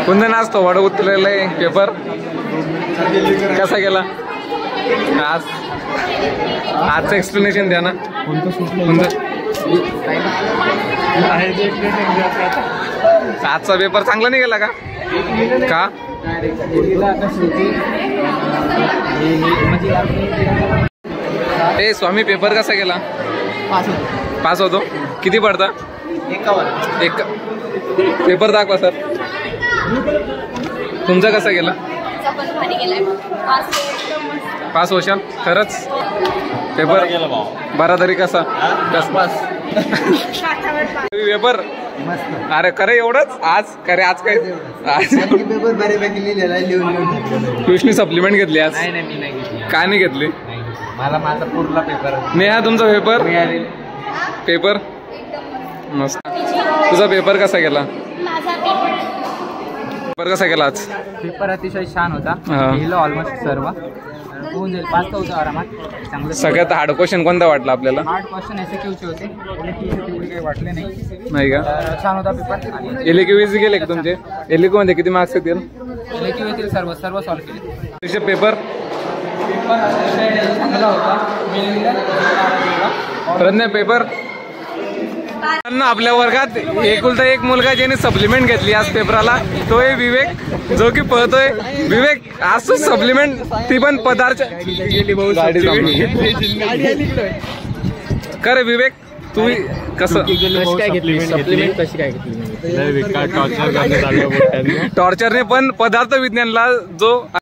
कुंदन आज तो वड उतरलेला आहे पेपर कसा गेला आज आजचं एक्सप्लेनेशन द्या ना. आजचा पेपर चांगला नाही गेला का ए स्वामी पेपर कसा गेला. पास होतो. किती पडता. एक पेपर दाखवा सर. तुमचा कसा गेला. पास होशाल खरंच. पेपर बरा तरी कसा पेपर. अरे खरे एवढंच आज खरे आज काय आज पेपर बऱ्यापैकी लिहिलेला लिहून ट्युशनी सप्लिमेंट घेतली आज. काय नाही घेतली. मला माझा पूर्ण पेपर नेहा तुमचा पेपर पेपर मस्त. तुझा पेपर कसा गेला. पेपर कसा गेला आज. पेपर अतिशय छान होता. लिहिलं ऑलमोस्ट सर्व होऊन जाईल. पास होतं आरामात. चांगलं. सगळ्यात हार्ड क्वेश्चन कोणता वाटला आपल्याला. हार्ड क्वेश्चन SAQचे होते. तेवढे काही वाटले नाही का. छान होता पेपर. LAQ इझी गेले का तुमचे. LAQ मध्ये किती मार्क्स येतील. LAQ येतील सर्व सॉल्व्ह केले. पेपर चांगला होता. प्रज्ञा पेपर. आपल्या वर्गात एकुलता एक मुलगा ज्याने सप्लिमेंट घेतली आज पेपराला तो आहे विवेक जो की पळतोय. विवेक आज तू सप्लिमेंट ती पण पदार्थ करे. विवेक तू कसं टॉर्चरने पण पदार्थ विज्ञानला जो